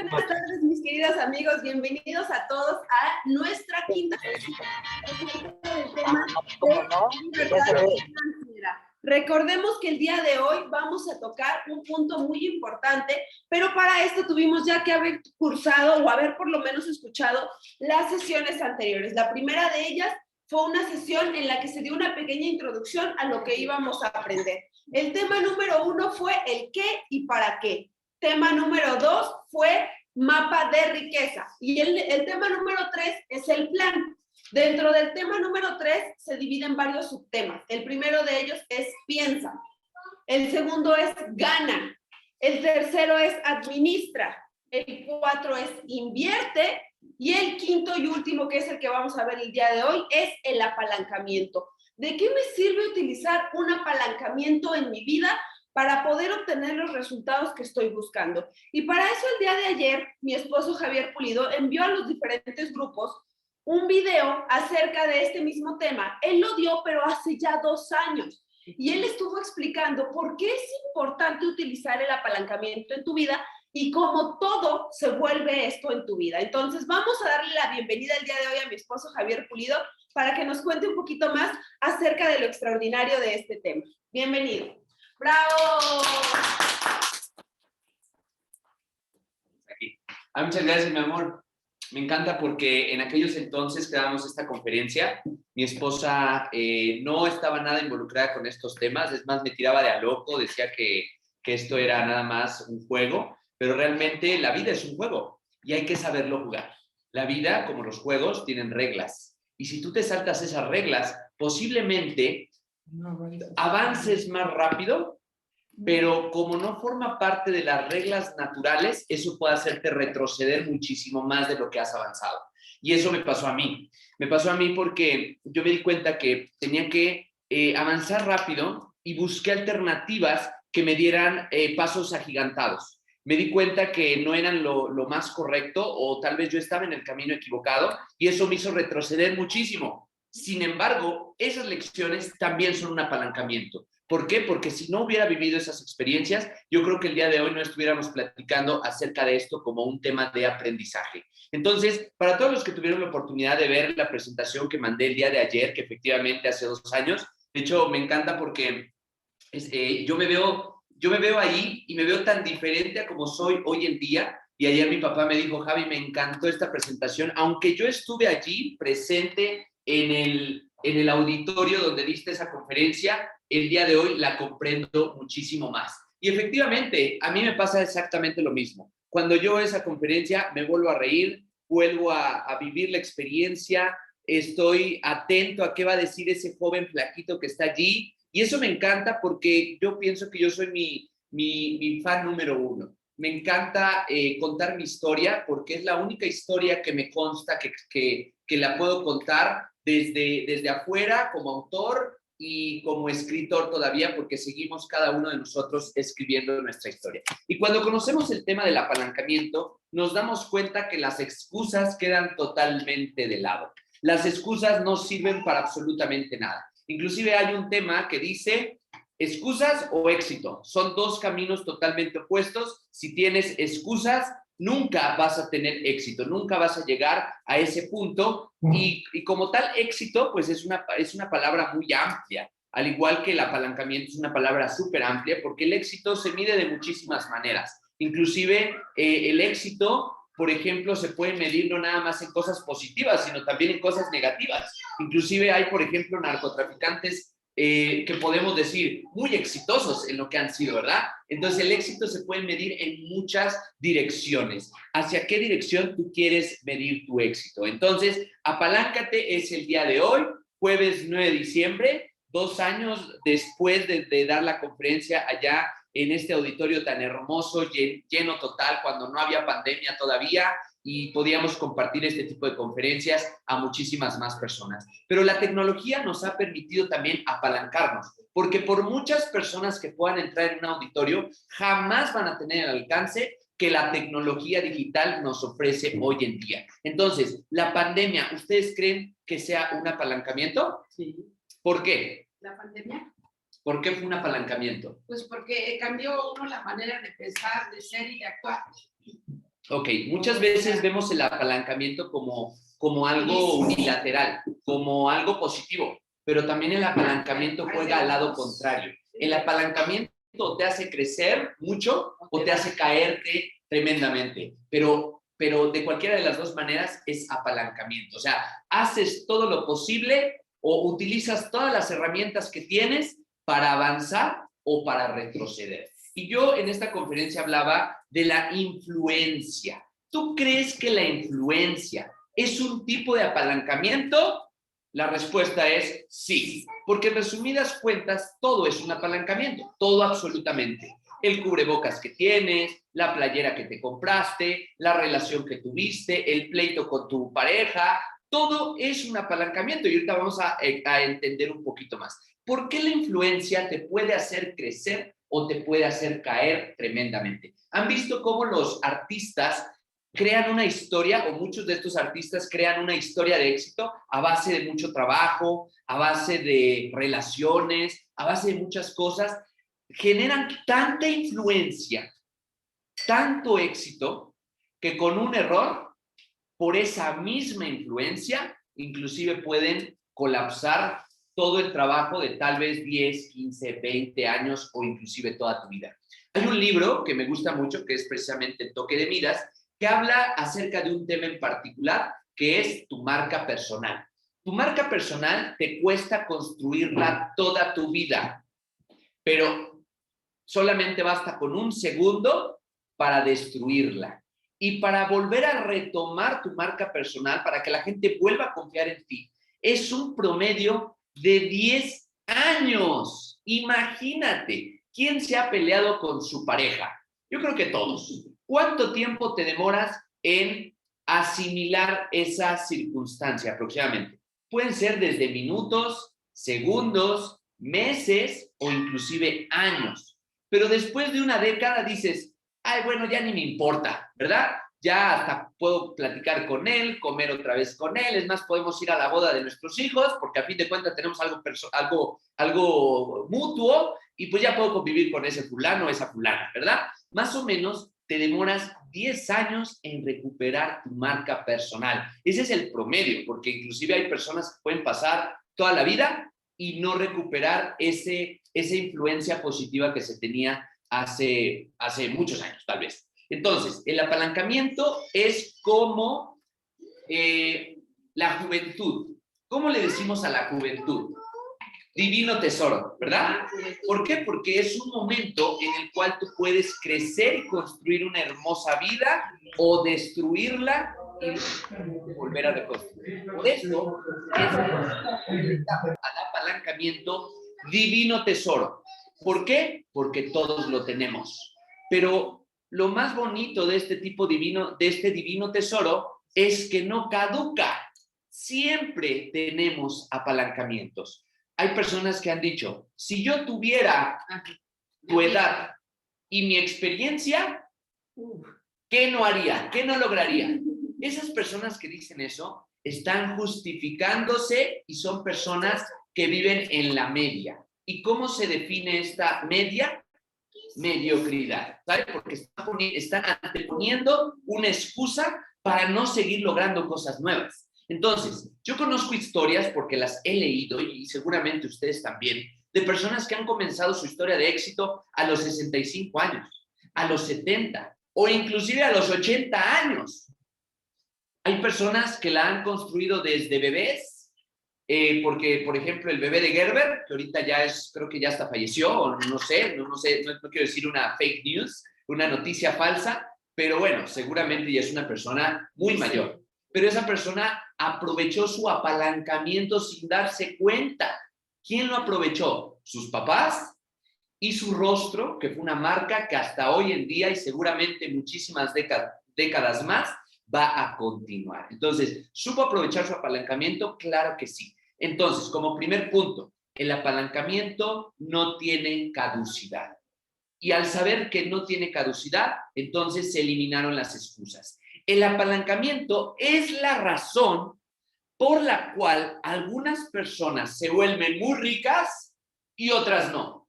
buenas tardes, mis queridos amigos. Bienvenidos a todos a nuestra quinta sesión del tema de libertad financiera. Recordemos que el día de hoy vamos a tocar un punto muy importante, pero para esto tuvimos ya que haber cursado o haber por lo menos escuchado las sesiones anteriores. La primera de ellas fue una sesión en la que se dio una pequeña introducción a lo que íbamos a aprender. El tema número 1 fue el qué y para qué. Tema número 2 fue mapa de riqueza. Y el tema número 3 es el plan. Dentro del tema número 3 se dividen varios subtemas. El primero de ellos es piensa. El segundo es gana. El tercero es administra. El 4 es invierte. Y el quinto y último, que es el que vamos a ver el día de hoy, es el apalancamiento. ¿De qué me sirve utilizar un apalancamiento en mi vida para poder obtener los resultados que estoy buscando? Y para eso el día de ayer, mi esposo Javier Pulido envió a los diferentes grupos un video acerca de este mismo tema. Él lo dio, pero hace ya 2 años. Y él estuvo explicando por qué es importante utilizar el apalancamiento en tu vida y cómo todo se vuelve esto en tu vida. Entonces, vamos a darle la bienvenida el día de hoy a mi esposo Javier Pulido para que nos cuente un poquito más acerca de lo extraordinario de este tema. Bienvenido. ¡Bravo! Aquí. Muchas gracias, mi amor. Me encanta porque en aquellos entonces que dábamos esta conferencia, mi esposa no estaba nada involucrada con estos temas, es más, me tiraba de a loco, decía que esto era nada más un juego, pero realmente la vida es un juego y hay que saberlo jugar. La vida, como los juegos, tienen reglas. Y si tú te saltas esas reglas, posiblemente avances más rápido, pero como no forma parte de las reglas naturales, eso puede hacerte retroceder muchísimo más de lo que has avanzado. Y eso me pasó a mí. Me pasó a mí porque yo me di cuenta que tenía que avanzar rápido y busqué alternativas que me dieran pasos agigantados. Me di cuenta que no eran lo más correcto o tal vez yo estaba en el camino equivocado y eso me hizo retroceder muchísimo. Sin embargo, esas lecciones también son un apalancamiento. ¿Por qué? Porque si no hubiera vivido esas experiencias, yo creo que el día de hoy no estuviéramos platicando acerca de esto como un tema de aprendizaje. Entonces, para todos los que tuvieron la oportunidad de ver la presentación que mandé el día de ayer, que efectivamente hace 2 años, de hecho me encanta porque yo me veo ahí y me veo tan diferente a como soy hoy en día. Y ayer mi papá me dijo, Javi, me encantó esta presentación, aunque yo estuve allí presente en el auditorio donde diste esa conferencia, el día de hoy la comprendo muchísimo más. Y efectivamente, a mí me pasa exactamente lo mismo. Cuando yo veo esa conferencia, me vuelvo a reír, vuelvo a vivir la experiencia, estoy atento a qué va a decir ese joven flaquito que está allí. Y eso me encanta porque yo pienso que yo soy mi fan número 1. Me encanta contar mi historia porque es la única historia que me consta que la puedo contar desde afuera como autor y como escritor todavía porque seguimos cada uno de nosotros escribiendo nuestra historia. Y cuando conocemos el tema del apalancamiento, nos damos cuenta que las excusas quedan totalmente de lado. Las excusas no sirven para absolutamente nada. Inclusive hay un tema que dice excusas o éxito. Son 2 caminos totalmente opuestos. Si tienes excusas, nunca vas a tener éxito, nunca vas a llegar a ese punto. Y como tal, éxito, pues es una palabra muy amplia. Al igual que el apalancamiento es una palabra súper amplia porque el éxito se mide de muchísimas maneras. Inclusive el éxito, por ejemplo, se puede medir no nada más en cosas positivas, sino también en cosas negativas. Inclusive hay, por ejemplo, narcotraficantes que podemos decir muy exitosos en lo que han sido, ¿verdad? Entonces el éxito se puede medir en muchas direcciones. ¿Hacia qué dirección tú quieres medir tu éxito? Entonces, apaláncate es el día de hoy, jueves 9 de diciembre, 2 años después de dar la conferencia allá en este auditorio tan hermoso, lleno total, cuando no había pandemia todavía y podíamos compartir este tipo de conferencias a muchísimas más personas. Pero la tecnología nos ha permitido también apalancarnos, porque por muchas personas que puedan entrar en un auditorio, jamás van a tener el alcance que la tecnología digital nos ofrece hoy en día. Entonces, la pandemia, ¿ustedes creen que sea un apalancamiento? Sí. ¿Por qué? ¿La pandemia? ¿Por qué fue un apalancamiento? Pues porque cambió uno la manera de pensar, de ser y de actuar. Ok, muchas veces vemos el apalancamiento como algo unilateral, como algo positivo, pero también el apalancamiento juega al lado contrario. El apalancamiento te hace crecer mucho o te hace caerte tremendamente, pero de cualquiera de las dos maneras es apalancamiento. O sea, haces todo lo posible o utilizas todas las herramientas que tienes para avanzar o para retroceder. Y yo en esta conferencia hablaba de la influencia. ¿Tú crees que la influencia es un tipo de apalancamiento? La respuesta es sí, porque en resumidas cuentas todo es un apalancamiento, todo absolutamente. El cubrebocas que tienes, la playera que te compraste, la relación que tuviste, el pleito con tu pareja, todo es un apalancamiento y ahorita vamos a entender un poquito más. ¿Por qué la influencia te puede hacer crecer o te puede hacer caer tremendamente? ¿Han visto cómo los artistas crean una historia, o muchos de estos artistas crean una historia de éxito a base de mucho trabajo, a base de relaciones, a base de muchas cosas? Generan tanta influencia, tanto éxito, que con un error, por esa misma influencia, inclusive pueden colapsar todo el trabajo de tal vez 10, 15, 20 años o inclusive toda tu vida. Hay un libro que me gusta mucho, que es precisamente El toque de Midas, que habla acerca de un tema en particular, que es tu marca personal. Tu marca personal te cuesta construirla toda tu vida, pero solamente basta con un segundo para destruirla. Y para volver a retomar tu marca personal, para que la gente vuelva a confiar en ti, es un promedio de 10 años. Imagínate, ¿quién se ha peleado con su pareja? Yo creo que todos. ¿Cuánto tiempo te demoras en asimilar esa circunstancia aproximadamente? Pueden ser desde minutos, segundos, meses o inclusive años. Pero después de una década dices, ay, bueno, ya ni me importa, ¿verdad? Ya hasta puedo platicar con él, comer otra vez con él, es más, podemos ir a la boda de nuestros hijos, porque a fin de cuentas tenemos algo mutuo, y pues ya puedo convivir con ese fulano o esa fulana, ¿verdad? Más o menos te demoras 10 años en recuperar tu marca personal. Ese es el promedio, porque inclusive hay personas que pueden pasar toda la vida y no recuperar esa influencia positiva que se tenía hace muchos años, tal vez. Entonces, el apalancamiento es como la juventud. ¿Cómo le decimos a la juventud? Divino tesoro, ¿verdad? ¿Por qué? Porque es un momento en el cual tú puedes crecer y construir una hermosa vida o destruirla y volver a reconstruir. Por eso es al apalancamiento divino tesoro. ¿Por qué? Porque todos lo tenemos. Pero lo más bonito de este divino tesoro es que no caduca. Siempre tenemos apalancamientos. Hay personas que han dicho, si yo tuviera tu edad y mi experiencia, ¿qué no haría? ¿Qué no lograría? Esas personas que dicen eso están justificándose y son personas que viven en la media. ¿Y cómo se define esta media? Mediocridad, ¿sabes? Porque están anteponiendo una excusa para no seguir logrando cosas nuevas. Entonces, yo conozco historias, porque las he leído y seguramente ustedes también, de personas que han comenzado su historia de éxito a los 65 años, a los 70 o inclusive a los 80 años. Hay personas que la han construido desde bebés, porque, por ejemplo, el bebé de Gerber, que ahorita ya creo que ya hasta falleció, o no sé, no quiero decir una fake news, una noticia falsa, pero bueno, seguramente ya es una persona muy mayor. Pero esa persona aprovechó su apalancamiento sin darse cuenta. ¿Quién lo aprovechó? Sus papás y su rostro, que fue una marca que hasta hoy en día y seguramente muchísimas décadas más va a continuar. Entonces, ¿supo aprovechar su apalancamiento? Claro que sí. Entonces, como primer punto, el apalancamiento no tiene caducidad. Y al saber que no tiene caducidad, entonces se eliminaron las excusas. El apalancamiento es la razón por la cual algunas personas se vuelven muy ricas y otras no.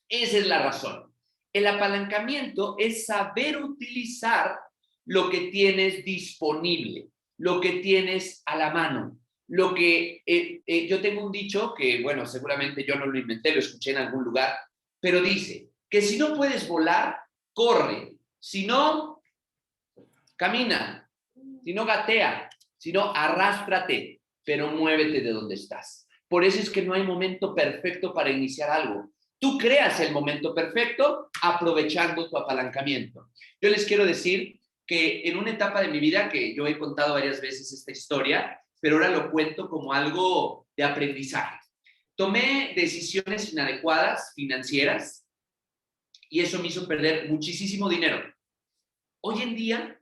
Esa es la razón. El apalancamiento es saber utilizar lo que tienes disponible, lo que tienes a la mano. Lo que yo tengo un dicho que, bueno, seguramente yo no lo inventé, lo escuché en algún lugar, pero dice que si no puedes volar, corre. Si no, camina. Si no, gatea. Si no, arrástrate, pero muévete de donde estás. Por eso es que no hay momento perfecto para iniciar algo. Tú creas el momento perfecto aprovechando tu apalancamiento. Yo les quiero decir que en una etapa de mi vida, que yo he contado varias veces esta historia, pero ahora lo cuento como algo de aprendizaje. Tomé decisiones inadecuadas financieras y eso me hizo perder muchísimo dinero. Hoy en día,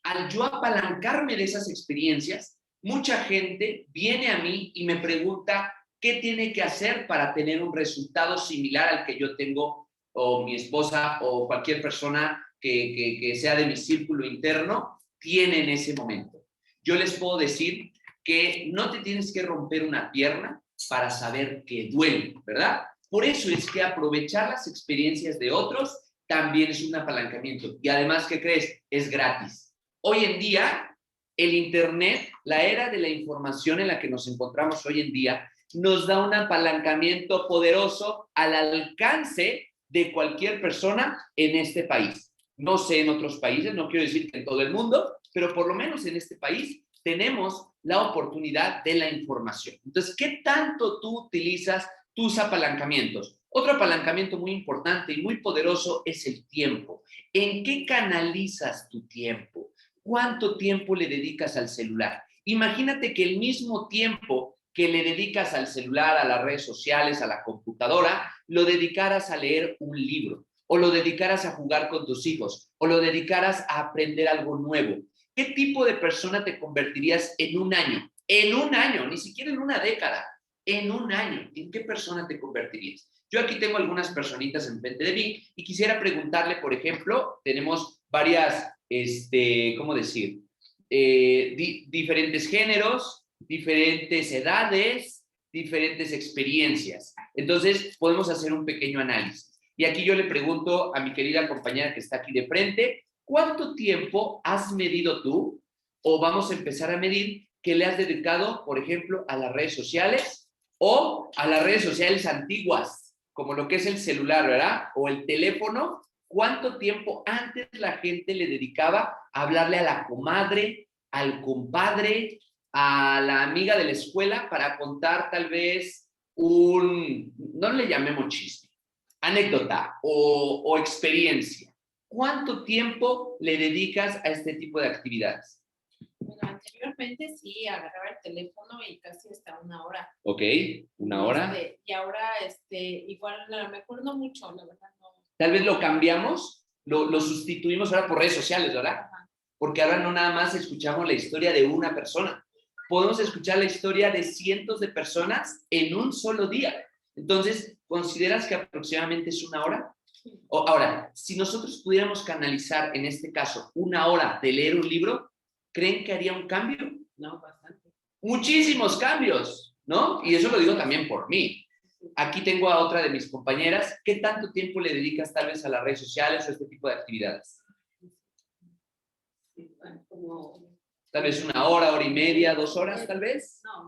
al yo apalancarme de esas experiencias, mucha gente viene a mí y me pregunta qué tiene que hacer para tener un resultado similar al que yo tengo, o mi esposa, o cualquier persona que sea de mi círculo interno, tiene en ese momento. Yo les puedo decir que no te tienes que romper una pierna para saber que duele, ¿verdad? Por eso es que aprovechar las experiencias de otros también es un apalancamiento. Y además, ¿qué crees? Es gratis. Hoy en día, el Internet, la era de la información en la que nos encontramos hoy en día, nos da un apalancamiento poderoso al alcance de cualquier persona en este país. No sé en otros países, no quiero decir que en todo el mundo, pero por lo menos en este país tenemos la oportunidad de la información. Entonces, ¿qué tanto tú utilizas tus apalancamientos? Otro apalancamiento muy importante y muy poderoso es el tiempo. ¿En qué canalizas tu tiempo? ¿Cuánto tiempo le dedicas al celular? Imagínate que el mismo tiempo que le dedicas al celular, a las redes sociales, a la computadora, lo dedicaras a leer un libro, o lo dedicaras a jugar con tus hijos, o lo dedicaras a aprender algo nuevo. ¿Qué tipo de persona te convertirías en un año? En un año, ni siquiera en una década. En un año, ¿en qué persona te convertirías? Yo aquí tengo algunas personitas enfrente de mí y quisiera preguntarle, por ejemplo, tenemos varias, ¿cómo decir? Diferentes géneros, diferentes edades, diferentes experiencias. Entonces, podemos hacer un pequeño análisis. Y aquí yo le pregunto a mi querida compañera que está aquí de frente, ¿cuánto tiempo has medido tú? O vamos a empezar a medir que le has dedicado, por ejemplo, a las redes sociales o a las redes sociales antiguas, como lo que es el celular, ¿verdad? O el teléfono. ¿Cuánto tiempo antes la gente le dedicaba a hablarle a la comadre, al compadre, a la amiga de la escuela para contar tal vez no le llamemos chiste, anécdota o experiencia? ¿Cuánto tiempo le dedicas a este tipo de actividades? Bueno, anteriormente sí, agarraba el teléfono y casi hasta una hora. Ok, una hora. Y ahora, igual, a lo mejor no mucho, la verdad no. Tal vez lo cambiamos, lo sustituimos ahora por redes sociales, ¿verdad? Ajá. Porque ahora no nada más escuchamos la historia de una persona. Podemos escuchar la historia de cientos de personas en un solo día. Entonces, ¿consideras que aproximadamente es una hora? Ahora, si nosotros pudiéramos canalizar, en este caso, una hora de leer un libro, ¿creen que haría un cambio? No, bastante. Muchísimos cambios, ¿no? Y eso lo digo también por mí. Aquí tengo a otra de mis compañeras. ¿Qué tanto tiempo le dedicas tal vez a las redes sociales o a este tipo de actividades? Como... Tal vez una hora, hora y media, 2 horas, tal vez. No.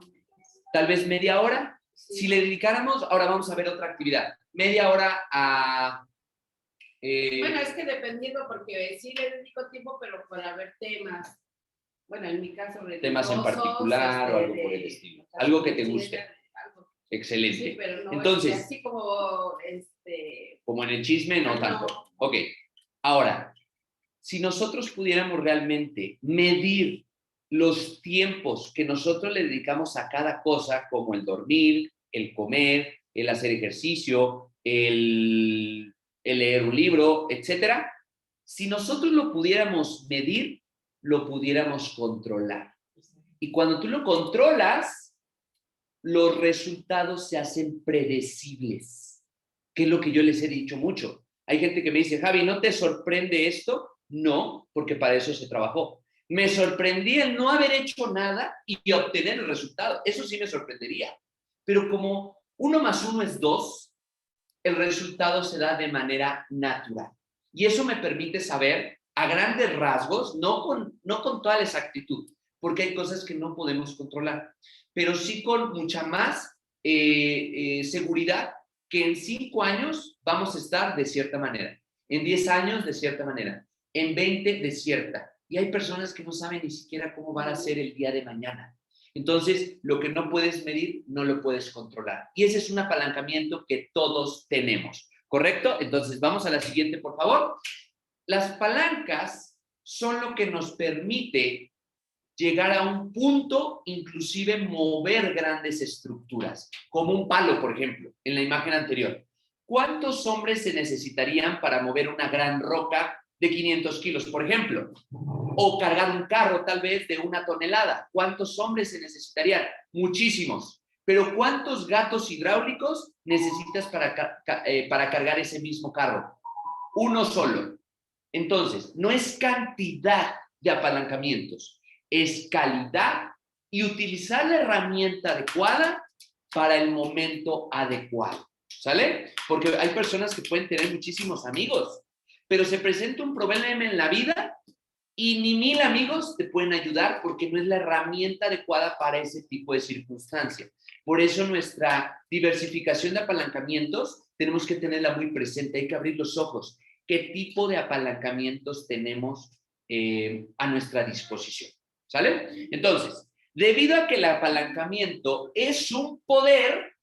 Tal vez media hora. Sí. Si le dedicáramos, ahora vamos a ver otra actividad. Media hora a... Bueno, es que dependiendo, porque sí le dedico tiempo, pero para ver temas. Bueno, en mi caso, temas en particular o algo por el estilo. Algo que te guste. Algo. Excelente. Sí, pero no, entonces, así como como en el chisme, no tanto. No. Ok. Ahora, si nosotros pudiéramos realmente medir los tiempos que nosotros le dedicamos a cada cosa, como el dormir, el comer, el hacer ejercicio, el leer un libro, etcétera, si nosotros lo pudiéramos medir, lo pudiéramos controlar. Y cuando tú lo controlas, los resultados se hacen predecibles, que es lo que yo les he dicho mucho. Hay gente que me dice, Javi, ¿no te sorprende esto? No, porque para eso se trabajó. Me sorprendía el no haber hecho nada y obtener el resultado. Eso sí me sorprendería. Pero como 1 más 1 es 2, el resultado se da de manera natural. Y eso me permite saber a grandes rasgos, no con toda la exactitud, porque hay cosas que no podemos controlar, pero sí con mucha más seguridad que en 5 años vamos a estar de cierta manera, en 10 años de cierta manera, en 20 de cierta. Y hay personas que no saben ni siquiera cómo van a ser el día de mañana. Entonces, lo que no puedes medir, no lo puedes controlar. Y ese es un apalancamiento que todos tenemos, ¿correcto? Entonces, vamos a la siguiente, por favor. Las palancas son lo que nos permite llegar a un punto, inclusive mover grandes estructuras, como un palo, por ejemplo, en la imagen anterior. ¿Cuántos hombres se necesitarían para mover una gran roca de 500 kilos, por ejemplo? O cargar un carro tal vez de 1 tonelada. ¿Cuántos hombres se necesitarían? Muchísimos. Pero ¿cuántos gatos hidráulicos necesitas para cargar ese mismo carro? Uno solo. Entonces, no es cantidad de apalancamientos, es calidad y utilizar la herramienta adecuada para el momento adecuado, ¿sale? Porque hay personas que pueden tener muchísimos amigos, pero se presenta un problema en la vida y ni 1000 amigos te pueden ayudar porque no es la herramienta adecuada para ese tipo de circunstancia. Por eso nuestra diversificación de apalancamientos tenemos que tenerla muy presente, hay que abrir los ojos. ¿Qué tipo de apalancamientos tenemos a nuestra disposición? ¿Sale? Entonces, debido a que el apalancamiento es un poder,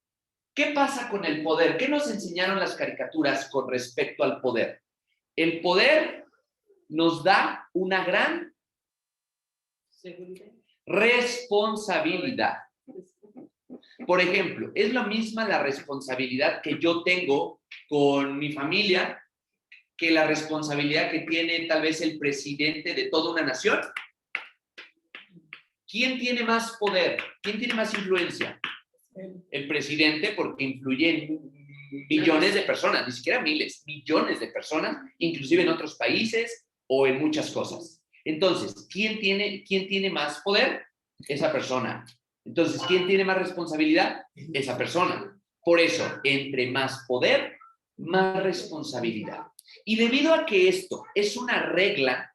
¿qué pasa con el poder? ¿Qué nos enseñaron las caricaturas con respecto al poder? El poder nos da una gran responsabilidad. Por ejemplo, es la misma la responsabilidad que yo tengo con mi familia que la responsabilidad que tiene tal vez el presidente de toda una nación. ¿Quién tiene más poder? ¿Quién tiene más influencia? El presidente, porque influye en millones de personas, ni siquiera miles, millones de personas, inclusive en otros países o en muchas cosas. Entonces, ¿quién tiene más poder? Esa persona. Entonces, ¿quién tiene más responsabilidad? Esa persona. Por eso, entre más poder, más responsabilidad. Y debido a que esto es una regla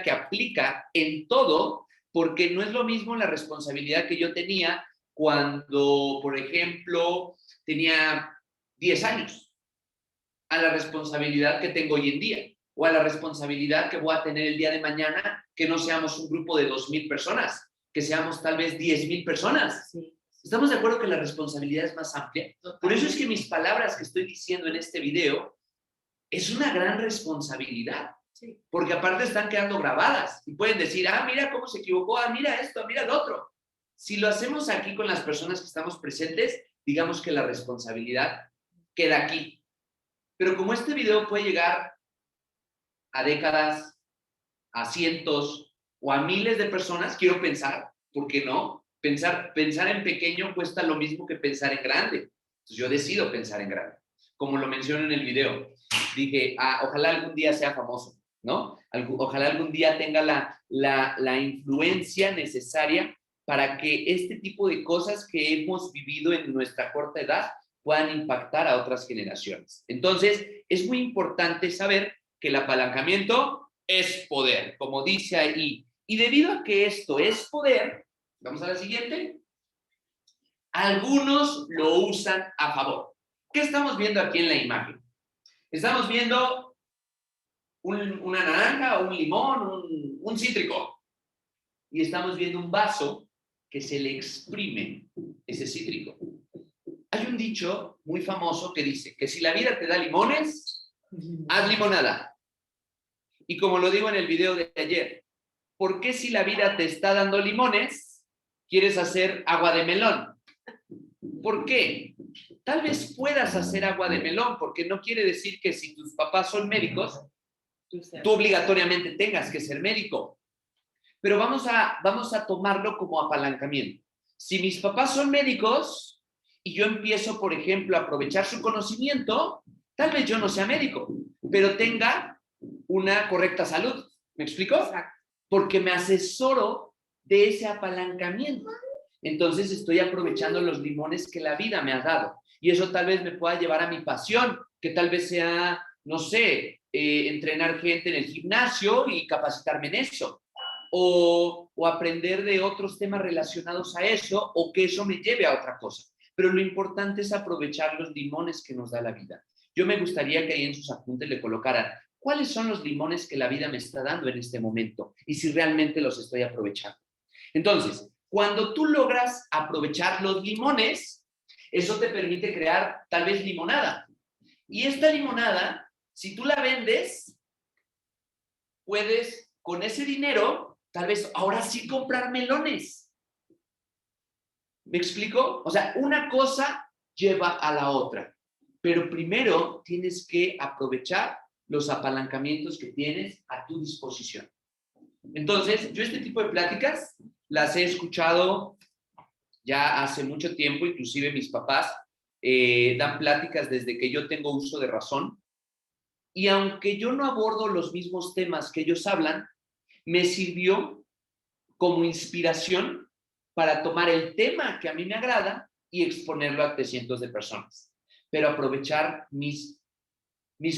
que aplica en todo, porque no es lo mismo la responsabilidad que yo tenía cuando, por ejemplo, tenía 10 años, a la responsabilidad que tengo hoy en día, o a la responsabilidad que voy a tener el día de mañana, que no seamos un grupo de 2000 personas, que seamos tal vez 10,000 personas. Sí. ¿Estamos de acuerdo que la responsabilidad es más amplia? Por eso es que mis palabras que estoy diciendo en este video es una gran responsabilidad. Sí. Porque aparte están quedando grabadas y pueden decir, mira cómo se equivocó, mira esto, mira lo otro. Si lo hacemos aquí con las personas que estamos presentes, digamos que la responsabilidad queda aquí. Pero como este video puede llegar a décadas, a cientos o a miles de personas, quiero pensar, ¿por qué no? Pensar en pequeño cuesta lo mismo que pensar en grande. Entonces yo decido pensar en grande. Como lo menciono en el video, dije, ojalá algún día sea famoso, ¿no? Ojalá algún día tenga la influencia necesaria para que este tipo de cosas que hemos vivido en nuestra corta edad puedan impactar a otras generaciones. Entonces, es muy importante saber que el apalancamiento es poder, como dice ahí. Y debido a que esto es poder, vamos a la siguiente, algunos lo usan a favor. ¿Qué estamos viendo aquí en la imagen? Estamos viendo una naranja, un limón, un cítrico. Y estamos viendo un vaso que se le exprime ese cítrico. Hay un dicho muy famoso que dice que si la vida te da limones, haz limonada. Y como lo digo en el video de ayer, ¿por qué si la vida te está dando limones, quieres hacer agua de melón? ¿Por qué? Tal vez puedas hacer agua de melón, porque no quiere decir que si tus papás son médicos, tú obligatoriamente tengas que ser médico. Pero vamos a tomarlo como apalancamiento. Si mis papás son médicos y yo empiezo, por ejemplo, a aprovechar su conocimiento, tal vez yo no sea médico, pero tenga una correcta salud. ¿Me explico? Exacto. Porque me asesoro de ese apalancamiento. Entonces estoy aprovechando los limones que la vida me ha dado. Y eso tal vez me pueda llevar a mi pasión, que tal vez sea no sé, entrenar gente en el gimnasio y capacitarme en eso. O aprender de otros temas relacionados a eso, o que eso me lleve a otra cosa. Pero lo importante es aprovechar los limones que nos da la vida. Yo me gustaría que ahí en sus apuntes le colocaran cuáles son los limones que la vida me está dando en este momento y si realmente los estoy aprovechando. Entonces, cuando tú logras aprovechar los limones, eso te permite crear tal vez limonada. Y esta limonada, si tú la vendes, puedes con ese dinero, tal vez ahora sí comprar melones. ¿Me explico? O sea, una cosa lleva a la otra. Pero primero tienes que aprovechar los apalancamientos que tienes a tu disposición. Entonces, yo este tipo de pláticas las he escuchado ya hace mucho tiempo, inclusive mis papás dan pláticas desde que yo tengo uso de razón. Y aunque yo no abordo los mismos temas que ellos hablan, me sirvió como inspiración para tomar el tema que a mí me agrada y exponerlo a cientos de personas. Pero aprovechar mis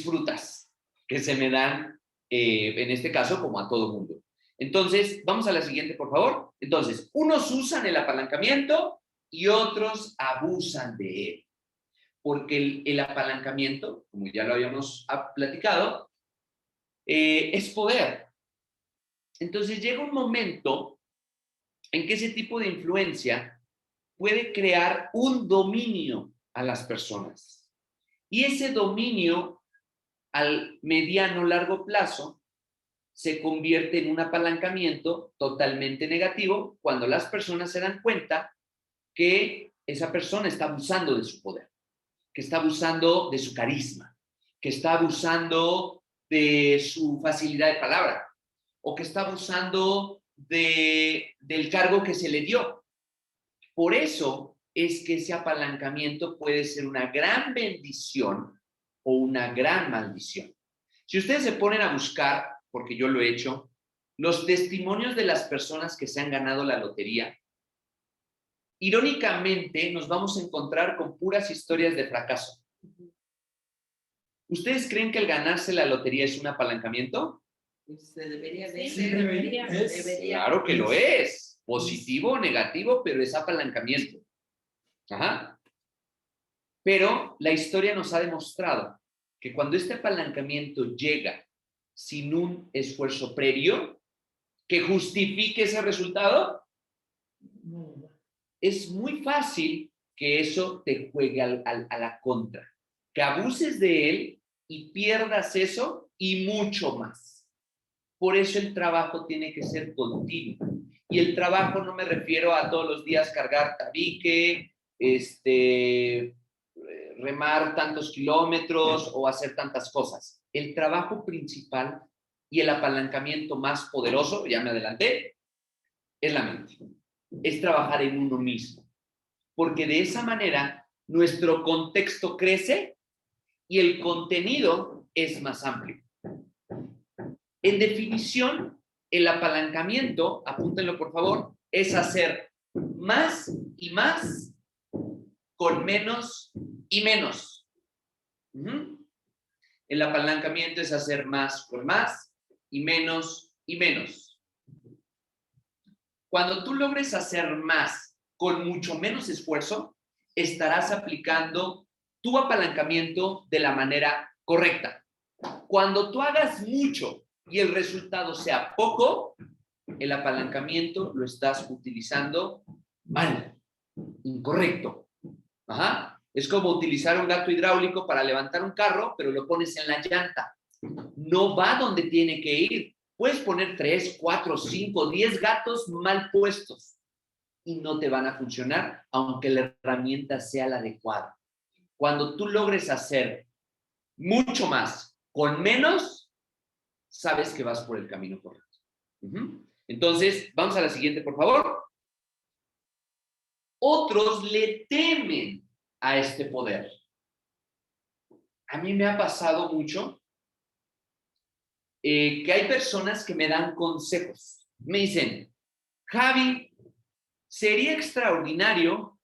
frutas que se me dan, en este caso, como a todo mundo. Entonces, vamos a la siguiente, por favor. Entonces, unos usan el apalancamiento y otros abusan de él. Porque el apalancamiento, como ya lo habíamos platicado, es poder. Entonces, llega un momento en que ese tipo de influencia puede crear un dominio a las personas. Y ese dominio, al mediano largo plazo, se convierte en un apalancamiento totalmente negativo cuando las personas se dan cuenta que esa persona está abusando de su poder, que está abusando de su carisma, que está abusando de su facilidad de palabra o que está abusando del cargo que se le dio. Por eso es que ese apalancamiento puede ser una gran bendición o una gran maldición. Si ustedes se ponen a buscar, porque yo lo he hecho, los testimonios de las personas que se han ganado la lotería, irónicamente nos vamos a encontrar con puras historias de fracaso. ¿Ustedes creen que el ganarse la lotería es un apalancamiento? Se debería de Sí, ser. debería. Claro que lo es. Positivo o negativo, pero es apalancamiento. Ajá. Pero la historia nos ha demostrado que cuando este apalancamiento llega sin un esfuerzo previo que justifique ese resultado, es muy fácil que eso te juegue a la contra, que abuses de él y pierdas eso y mucho más. Por eso el trabajo tiene que ser continuo. Y el trabajo no me refiero a todos los días cargar tabique, remar tantos kilómetros o hacer tantas cosas. El trabajo principal y el apalancamiento más poderoso, ya me adelanté, es la mente. Es trabajar en uno mismo. Porque de esa manera nuestro contexto crece y el contenido es más amplio. En definición, el apalancamiento, apúntenlo por favor, es hacer más y más con menos y menos. El apalancamiento es hacer más con más y menos y menos. Cuando tú logres hacer más con mucho menos esfuerzo, estarás aplicando tu apalancamiento de la manera correcta. Cuando tú hagas mucho y el resultado sea poco, el apalancamiento lo estás utilizando mal, incorrecto. Ajá. Es como utilizar un gato hidráulico para levantar un carro, pero lo pones en la llanta. No va donde tiene que ir. Puedes poner 3, 4, 5, 10 gatos mal puestos y no te van a funcionar, aunque la herramienta sea la adecuada. Cuando tú logres hacer mucho más con menos, sabes que vas por el camino correcto. Entonces, vamos a la siguiente, por favor. Otros le temen a este poder. A mí me ha pasado mucho que hay personas que me dan consejos. Me dicen, Javi, sería extraordinario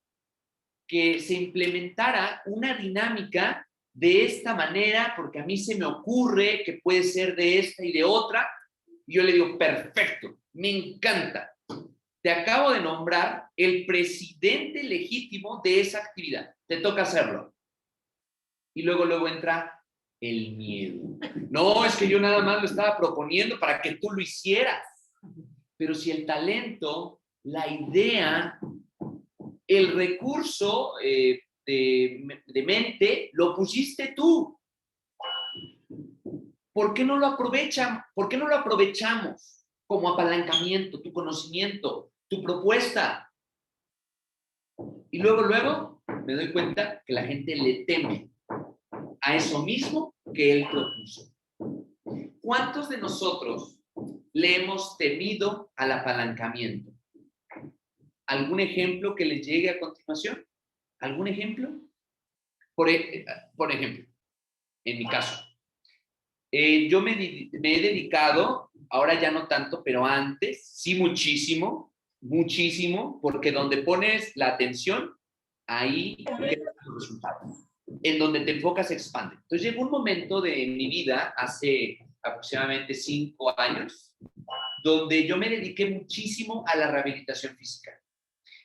que se implementara una dinámica de esta manera porque a mí se me ocurre que puede ser de esta y de otra. Y yo le digo, perfecto, me encanta. Te acabo de nombrar el presidente legítimo de esa actividad. Te toca hacerlo. Y luego entra el miedo. No, es que yo nada más lo estaba proponiendo para que tú lo hicieras. Pero si el talento, la idea, el recurso de mente, lo pusiste tú. ¿Por qué no lo aprovechan? ¿Por qué no lo aprovechamos como apalancamiento, tu conocimiento, tu propuesta? Y luego me doy cuenta que la gente le teme a eso mismo que él propuso. ¿Cuántos de nosotros le hemos temido al apalancamiento? ¿Algún ejemplo que les llegue a continuación? ¿Algún ejemplo? Por ejemplo, en mi caso, yo me he dedicado, ahora ya no tanto, pero antes, sí muchísimo, porque donde pones la atención, ahí quedan los resultados. En donde te enfocas se expande. Entonces llegó un momento de mi vida, hace aproximadamente 5 años, donde yo me dediqué muchísimo a la rehabilitación física.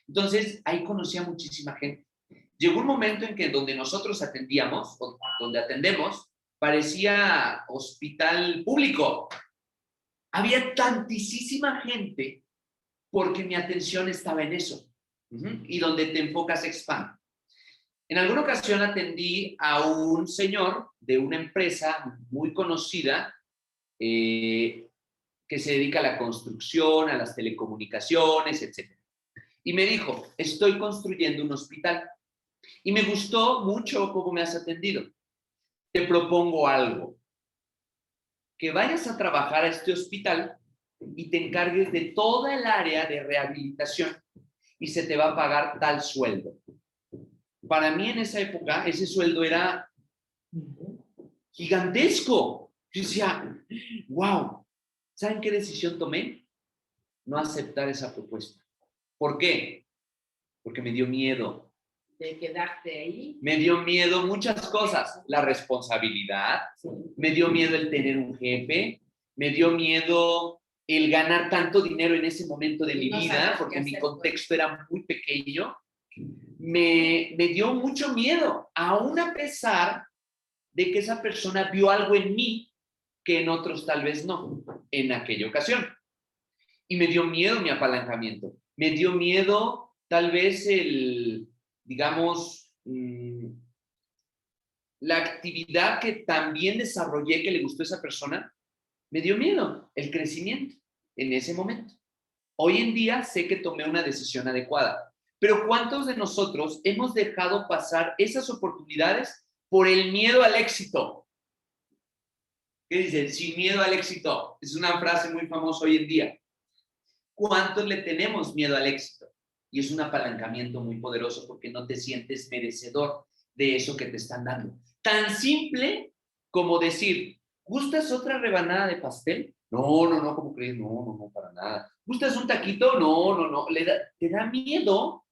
Entonces ahí conocí a muchísima gente. Llegó un momento en que donde nosotros atendíamos, o donde atendemos, parecía hospital público. Había tantísima gente porque mi atención estaba en eso. Y donde te enfocas se expande. En alguna ocasión atendí a un señor de una empresa muy conocida que se dedica a la construcción, a las telecomunicaciones, etc. Y me dijo, estoy construyendo un hospital. Y me gustó mucho cómo me has atendido. Te propongo algo. Que vayas a trabajar a este hospital y te encargues de toda el área de rehabilitación y se te va a pagar tal sueldo. Para mí en esa época ese sueldo era gigantesco. Yo decía, wow, ¿saben qué decisión tomé? No aceptar esa propuesta. ¿Por qué? Porque me dio miedo. ¿De quedarte ahí? Me dio miedo muchas cosas. La responsabilidad, me dio miedo el tener un jefe, me dio miedo el ganar tanto dinero en ese momento de mi vida, porque mi contexto era muy pequeño. Me dio mucho miedo, aún a pesar de que esa persona vio algo en mí que en otros tal vez no, en aquella ocasión. Y me dio miedo mi apalancamiento. Me dio miedo tal vez digamos, la actividad que también desarrollé que le gustó a esa persona. Me dio miedo el crecimiento en ese momento. Hoy en día sé que tomé una decisión adecuada. Pero ¿cuántos de nosotros hemos dejado pasar esas oportunidades por el miedo al éxito? ¿Qué dicen? Sin miedo al éxito. Es una frase muy famosa hoy en día. ¿Cuántos le tenemos miedo al éxito? Y es un apalancamiento muy poderoso porque no te sientes merecedor de eso que te están dando. Tan simple como decir, ¿gustas otra rebanada de pastel? No, ¿cómo crees? No, para nada. ¿Gustas un taquito? No. Te da miedo,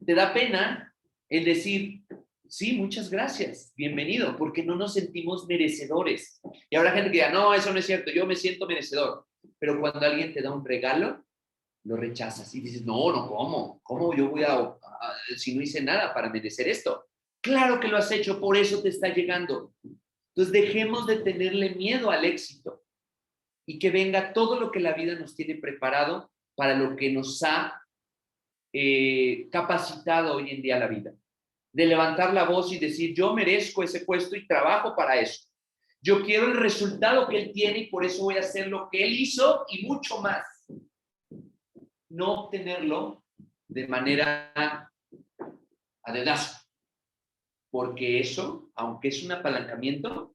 te da pena el decir, sí, muchas gracias, bienvenido, porque no nos sentimos merecedores. Y habrá gente que diga, no, eso no es cierto, yo me siento merecedor. Pero cuando alguien te da un regalo, lo rechazas y dices, no, ¿cómo? ¿Cómo yo voy si no hice nada para merecer esto? Claro que lo has hecho, por eso te está llegando. Entonces dejemos de tenerle miedo al éxito y que venga todo lo que la vida nos tiene preparado para lo que nos ha capacitado hoy en día la vida. De levantar la voz y decir, yo merezco ese puesto y trabajo para eso. Yo quiero el resultado que él tiene y por eso voy a hacer lo que él hizo y mucho más. No obtenerlo de manera a dedazo, porque eso, aunque es un apalancamiento,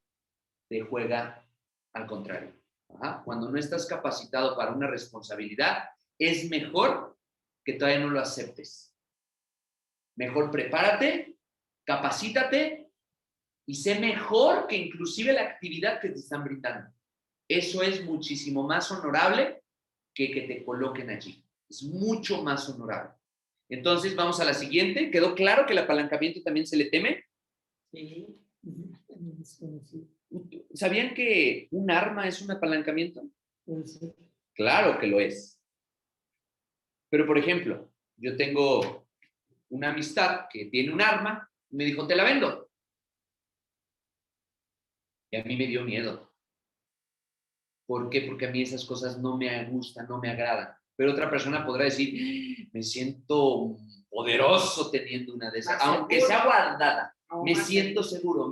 te juega al contrario. Cuando no estás capacitado para una responsabilidad, es mejor que todavía no lo aceptes. Mejor prepárate, capacítate y sé mejor que inclusive la actividad que te están brindando. Eso es muchísimo más honorable que te coloquen allí. Es mucho más honorable. Entonces, vamos a la siguiente. ¿Quedó claro que el apalancamiento también se le teme? Sí. ¿Sabían que un arma es un apalancamiento? Claro que lo es. Pero, por ejemplo, yo tengo una amistad que tiene un arma y me dijo, te la vendo. Y a mí me dio miedo. ¿Por qué? Porque a mí esas cosas no me gustan, no me agradan. Pero otra persona podrá decir, me siento poderoso teniendo una de esas, aunque sea guardada. Me siento seguro,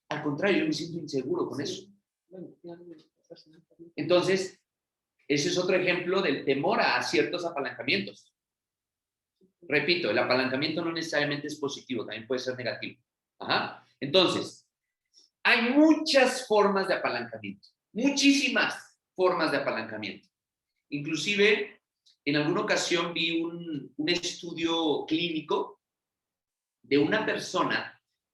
al contrario, yo me siento inseguro con eso. Entonces, ese es otro ejemplo del temor a ciertos apalancamientos. Repito, el apalancamiento no necesariamente es positivo, también puede ser negativo. Ajá. Entonces, hay muchas formas de apalancamiento, muchísimas formas de apalancamiento. Inclusive, en alguna ocasión vi un estudio clínico de una persona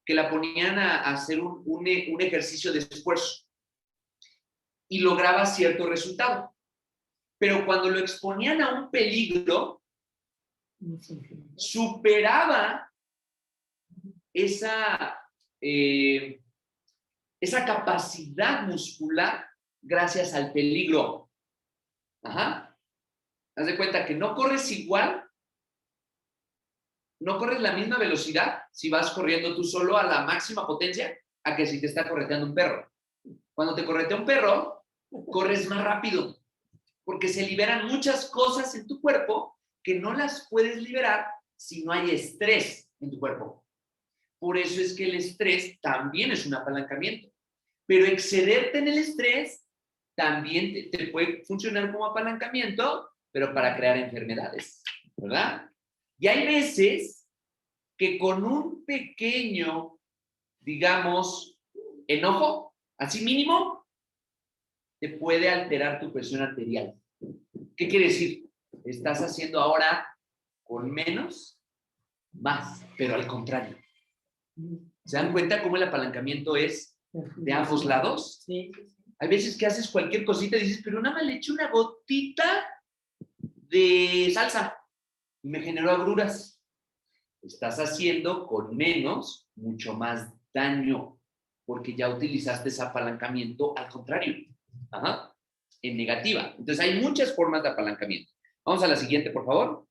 que la ponían a hacer un ejercicio de esfuerzo y lograba cierto resultado. Pero cuando lo exponían a un peligro, superaba esa capacidad muscular gracias al peligro. Ajá. Haz de cuenta que no corres igual, no corres la misma velocidad si vas corriendo tú solo a la máxima potencia a que si te está correteando un perro. Cuando te corretea un perro, corres más rápido porque se liberan muchas cosas en tu cuerpo que no las puedes liberar si no hay estrés en tu cuerpo. Por eso es que el estrés también es un apalancamiento. Pero excederte en el estrés también te puede funcionar como apalancamiento, pero para crear enfermedades, ¿verdad? Y hay veces que con un pequeño, digamos, enojo, así mínimo, te puede alterar tu presión arterial. ¿Qué quiere decir? Estás haciendo ahora con menos, más, pero al contrario. ¿Se dan cuenta cómo el apalancamiento es de ambos lados? Sí. Hay veces que haces cualquier cosita y dices, pero nada más le eché una gotita de salsa y me generó agruras. Estás haciendo con menos mucho más daño porque ya utilizaste ese apalancamiento al contrario. Ajá. En negativa. Entonces hay muchas formas de apalancamiento. Vamos a la siguiente, por favor.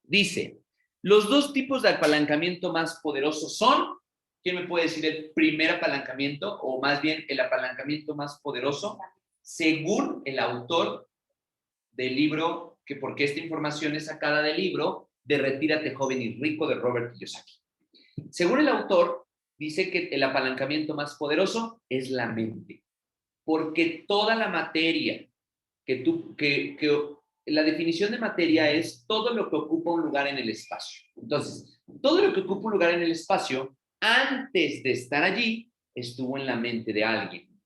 Dice, los dos tipos de apalancamiento más poderosos son, ¿quién me puede decir el primer apalancamiento o más bien el apalancamiento más poderoso según el autor del libro, que porque esta información es sacada del libro de Retírate joven y rico de Robert Kiyosaki? Según el autor, dice que el apalancamiento más poderoso es la mente. Porque toda la materia que la definición de materia es todo lo que ocupa un lugar en el espacio. Entonces, todo lo que ocupa un lugar en el espacio, antes de estar allí, estuvo en la mente de alguien.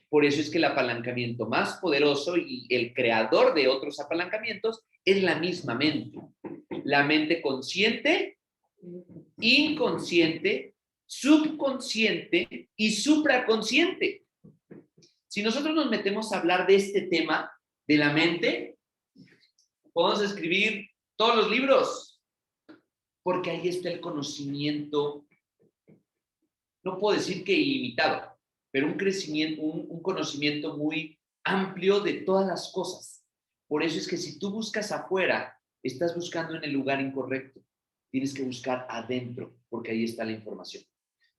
Por eso es que el apalancamiento más poderoso y el creador de otros apalancamientos es la misma mente. La mente consciente, inconsciente, subconsciente y supraconsciente. Si nosotros nos metemos a hablar de este tema de la mente, podemos escribir todos los libros, porque ahí está el conocimiento, no puedo decir que ilimitado, pero un conocimiento muy amplio de todas las cosas. Por eso es que si tú buscas afuera, estás buscando en el lugar incorrecto. Tienes que buscar adentro, porque ahí está la información.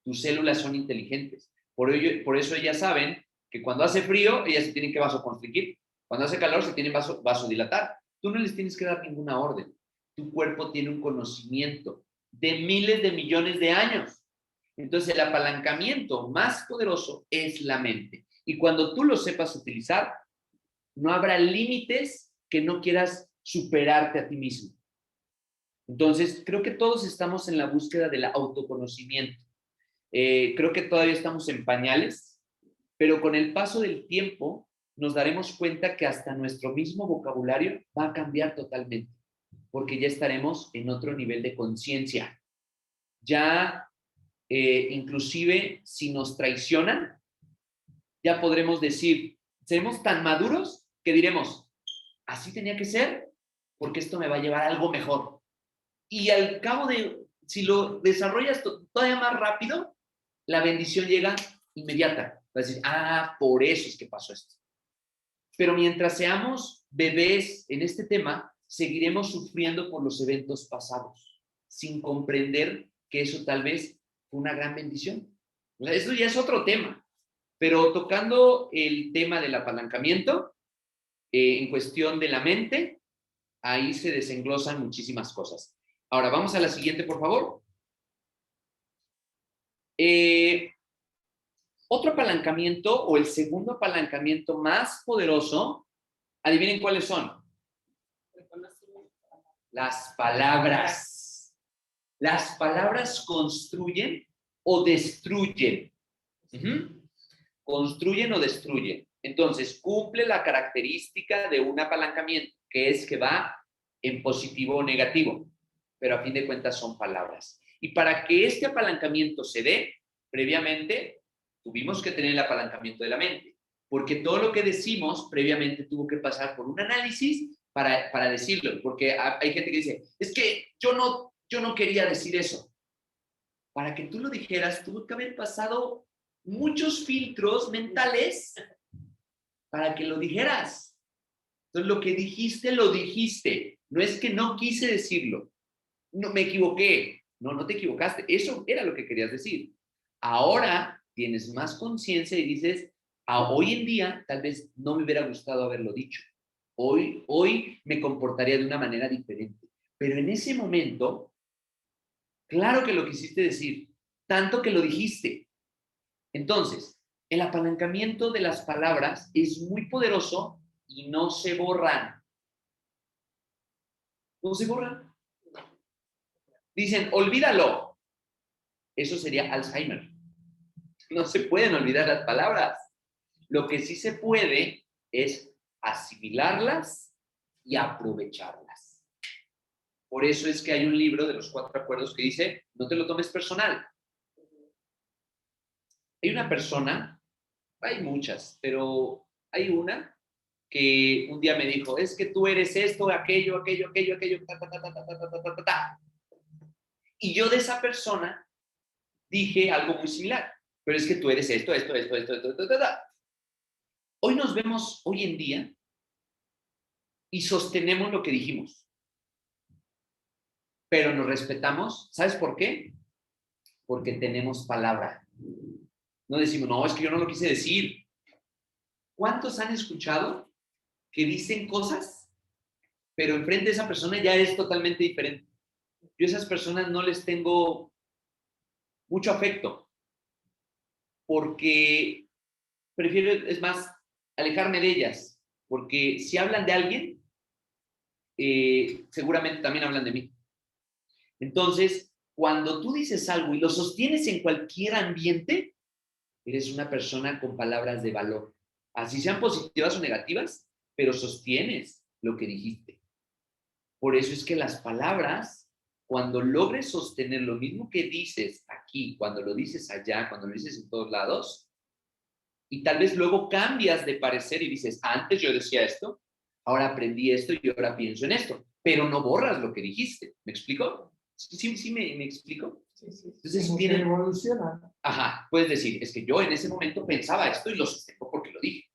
Tus células son inteligentes. Por eso ellas saben que cuando hace frío, ellas se tienen que vasoconstrictir. Cuando hace calor, se tienen vasodilatar. Tú no les tienes que dar ninguna orden. Tu cuerpo tiene un conocimiento de miles de millones de años. Entonces, el apalancamiento más poderoso es la mente. Y cuando tú lo sepas utilizar, no habrá límites que no quieras superarte a ti mismo. Entonces, creo que todos estamos en la búsqueda del autoconocimiento. Creo que todavía estamos en pañales, pero con el paso del tiempo nos daremos cuenta que hasta nuestro mismo vocabulario va a cambiar totalmente, porque ya estaremos en otro nivel de conciencia. Ya, inclusive, si nos traicionan, ya podremos decir, seremos tan maduros que diremos, así tenía que ser, porque esto me va a llevar a algo mejor. Y al cabo de, si lo desarrollas todavía más rápido, la bendición llega inmediata. Va a decir, por eso es que pasó esto. Pero mientras seamos bebés en este tema, seguiremos sufriendo por los eventos pasados, sin comprender que eso tal vez fue una gran bendición. O sea, eso ya es otro tema. Pero tocando el tema del apalancamiento, en cuestión de la mente, ahí se desenglosan muchísimas cosas. Ahora, vamos a la siguiente, por favor. Otro apalancamiento o el segundo apalancamiento más poderoso, adivinen cuáles son. Las palabras. Las palabras construyen o destruyen. Construyen o destruyen. Entonces, cumple la característica de un apalancamiento, que es que va en positivo o negativo, pero a fin de cuentas son palabras. Y para que este apalancamiento se dé, previamente tuvimos que tener el apalancamiento de la mente, porque todo lo que decimos previamente tuvo que pasar por un análisis para decirlo, porque hay gente que dice, es que yo no quería decir eso. Para que tú lo dijeras, tuvo que haber pasado muchos filtros mentales para que lo dijeras. Entonces, lo que dijiste, lo dijiste. No es que no quise decirlo. No, me equivoqué. No te equivocaste. Eso era lo que querías decir. Ahora tienes más conciencia y dices, hoy en día tal vez no me hubiera gustado haberlo dicho. Hoy me comportaría de una manera diferente. Pero en ese momento, claro que lo quisiste decir, tanto que lo dijiste. Entonces, el apalancamiento de las palabras es muy poderoso y no se borran. No se borran. Dicen, olvídalo. Eso sería Alzheimer. No se pueden olvidar las palabras. Lo que sí se puede es asimilarlas y aprovecharlas. Por eso es que hay un libro de los 4 acuerdos que dice, no te lo tomes personal. Hay una persona, hay muchas, pero hay una que un día me dijo, es que tú eres esto, aquello, ta, ta, ta, ta, ta, ta, ta, ta, ta. Y yo de esa persona dije algo muy similar, pero es que tú eres esto. Hoy nos vemos hoy en día y sostenemos lo que dijimos, pero nos respetamos. ¿Sabes por qué? Porque tenemos palabra. No decimos, no, es que yo no lo quise decir. ¿Cuántos han escuchado que dicen cosas, pero enfrente de esa persona ya es totalmente diferente? Yo a esas personas no les tengo mucho afecto, porque prefiero, es más, alejarme de ellas, porque si hablan de alguien, seguramente también hablan de mí. Entonces, cuando tú dices algo y lo sostienes en cualquier ambiente, eres una persona con palabras de valor. Así sean positivas o negativas, pero sostienes lo que dijiste. Por eso es que las palabras, cuando logres sostener lo mismo que dices aquí, cuando lo dices allá, cuando lo dices en todos lados, y tal vez luego cambias de parecer y dices, antes yo decía esto, ahora aprendí esto y ahora pienso en esto, pero no borras lo que dijiste. ¿Me explico? ¿Sí me explico? Sí. Entonces como tiene... que evoluciona. Ajá, puedes decir, es que yo en ese momento pensaba esto y lo sostengo porque lo dije.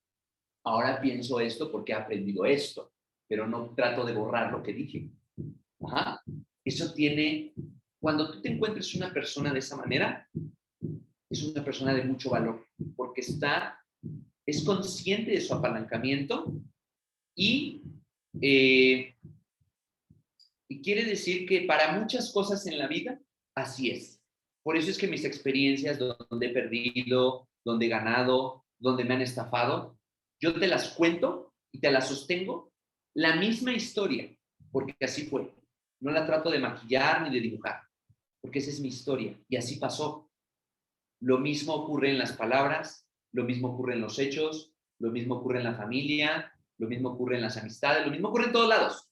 Ahora pienso esto porque he aprendido esto, pero no trato de borrar lo que dije. Ajá. Eso tiene, cuando tú te encuentres una persona de esa manera, es una persona de mucho valor, porque es consciente de su apalancamiento y quiere decir que para muchas cosas en la vida, así es. Por eso es que mis experiencias donde he perdido, donde he ganado, donde me han estafado, yo te las cuento y te las sostengo la misma historia, porque así fue. No la trato de maquillar ni de dibujar, porque esa es mi historia y así pasó. Lo mismo ocurre en las palabras, lo mismo ocurre en los hechos, lo mismo ocurre en la familia, lo mismo ocurre en las amistades, lo mismo ocurre en todos lados.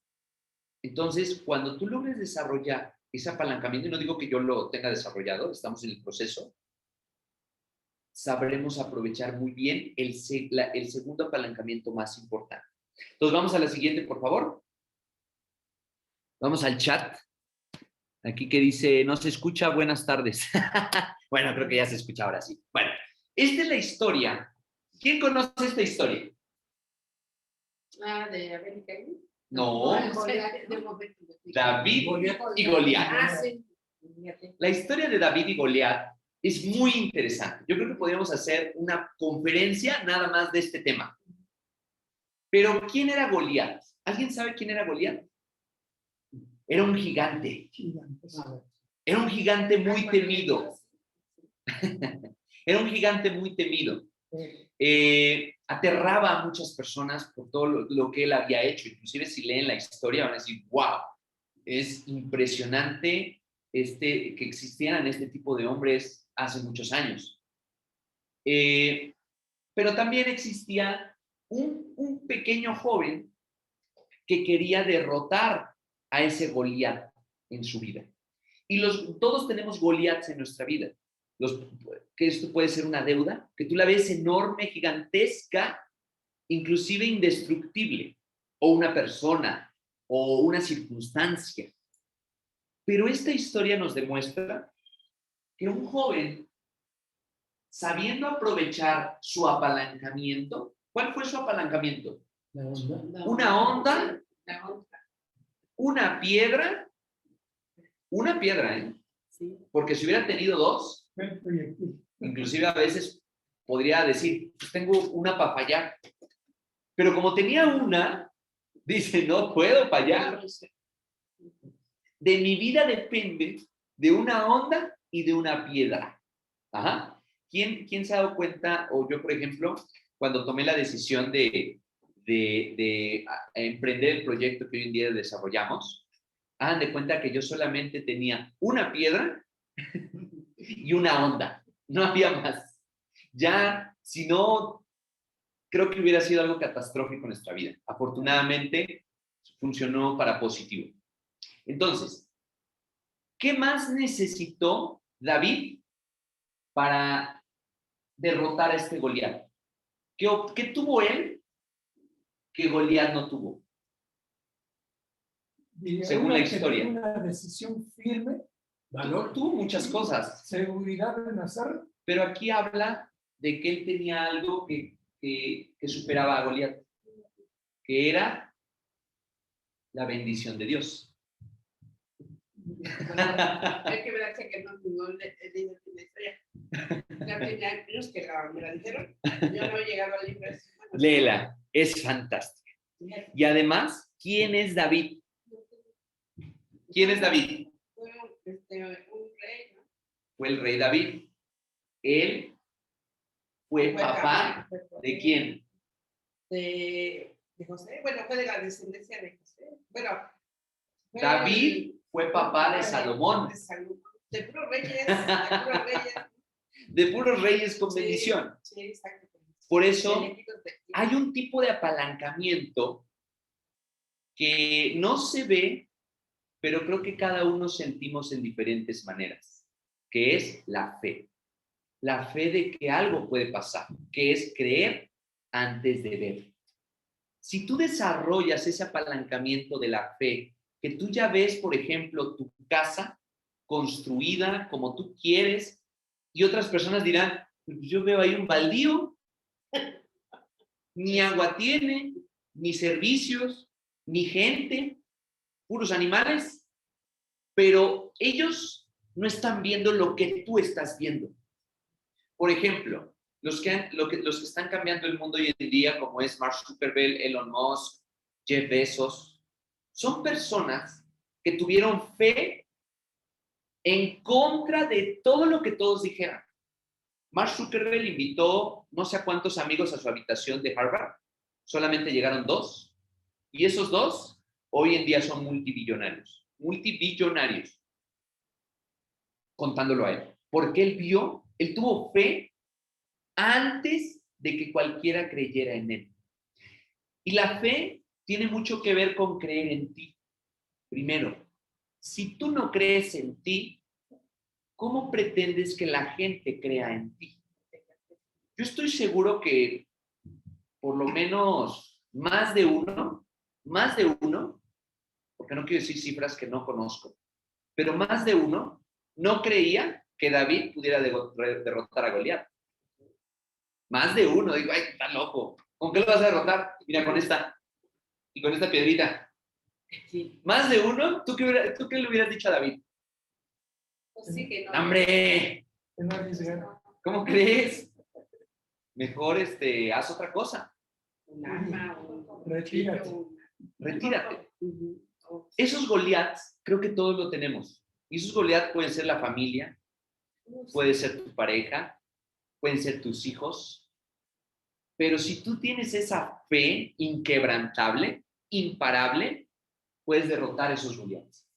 Entonces, cuando tú logres desarrollar ese apalancamiento, y no digo que yo lo tenga desarrollado, estamos en el proceso, sabremos aprovechar muy bien el segundo apalancamiento más importante. Entonces, vamos a la siguiente, por favor. Vamos al chat. Aquí que dice, no se escucha, buenas tardes. Bueno, creo que ya se escucha ahora sí. Bueno, esta es la historia. ¿Quién conoce esta historia? De América. No. David y Goliat. Sí. La historia de David y Goliat es muy interesante. Yo creo que podríamos hacer una conferencia nada más de este tema. Pero, ¿quién era Goliat? ¿Alguien sabe quién era Goliat? Era un gigante. Era un gigante muy temido. Era un gigante muy temido. Aterraba a muchas personas por todo lo que él había hecho. Inclusive si leen la historia van a decir, wow, es impresionante que existieran este tipo de hombres hace muchos años. Pero también existía un pequeño joven que quería derrotar a ese Goliat en su vida. Y todos tenemos Goliats en nuestra vida. Que esto puede ser una deuda, que tú la ves enorme, gigantesca, inclusive indestructible, o una persona, o una circunstancia. Pero esta historia nos demuestra que un joven, sabiendo aprovechar su apalancamiento, ¿cuál fue su apalancamiento? Una onda, una piedra, ¿eh? Sí. Porque si hubiera tenido dos, inclusive a veces podría decir, pues tengo una para fallar. Pero como tenía una, dice, no puedo fallar. De mi vida depende de una onda y de una piedra. Ajá. ¿Quién se ha dado cuenta? O yo, por ejemplo, cuando tomé la decisión de emprender el proyecto que hoy en día desarrollamos, hagan de cuenta que yo solamente tenía una piedra y una onda. No había más. Ya, si no, creo que hubiera sido algo catastrófico en nuestra vida. Afortunadamente, funcionó para positivo. Entonces, ¿qué más necesitó David para derrotar a este Goliat? ¿Qué tuvo él que Goliat no tuvo? Según la historia. Una decisión firme, valor, tuvo muchas cosas. Seguridad en hacer. Pero aquí habla de que él tenía algo que superaba a Goliat, que era la bendición de Dios. Hay que ver que no le leído la historia. Ya tenía años que me la dijeron. Yo no he llegado al libro. Léela, es fantástica. Y además, ¿quién es David? ¿Quién es David? Fue un rey, ¿no? Fue el rey David. Él fue papá de quién? De José. Bueno, fue de la descendencia de José. Bueno, David fue papá de Salomón. De puros reyes, de puros reyes. De puros reyes con bendición. Sí, exacto. Por eso hay un tipo de apalancamiento que no se ve, pero creo que cada uno sentimos en diferentes maneras, que es la fe. La fe de que algo puede pasar, que es creer antes de ver. Si tú desarrollas ese apalancamiento de la fe, que tú ya ves, por ejemplo, tu casa construida como tú quieres, y otras personas dirán, yo veo ahí un baldío, ni agua tiene, ni servicios, ni gente, puros animales, pero ellos no están viendo lo que tú estás viendo. Por ejemplo, los que están cambiando el mundo hoy en día, como es Mark Zuckerberg, Elon Musk, Jeff Bezos, son personas que tuvieron fe en contra de todo lo que todos dijeran. Mark Zuckerberg invitó no sé a cuántos amigos a su habitación de Harvard. Solamente llegaron 2. Y esos 2 hoy en día son multibillonarios. Multibillonarios. Contándolo a él. Porque él tuvo fe antes de que cualquiera creyera en él. Y la fe tiene mucho que ver con creer en ti. Primero, si tú no crees en ti, ¿cómo pretendes que la gente crea en ti? Yo estoy seguro que por lo menos más de uno, porque no quiero decir cifras que no conozco, pero más de uno no creía que David pudiera derrotar a Goliat. Más de uno. Digo, ay, está loco. ¿Con qué lo vas a derrotar? Mira, con esta. Y con esta piedrita. Sí. Más de uno. ¿Tú qué le hubieras dicho a David? Pues sí que no. ¡Hombre! Que no arriesgar. ¿Cómo crees? Mejor haz otra cosa. Un arma, un Retírate. cuchillo, Retírate. Ujú. Esos Goliaths, creo que todos lo tenemos. Y esos Goliaths pueden ser la familia, puede ser tu pareja, pueden ser tus hijos. Pero si tú tienes esa fe inquebrantable, imparable, puedes derrotar esos Goliaths.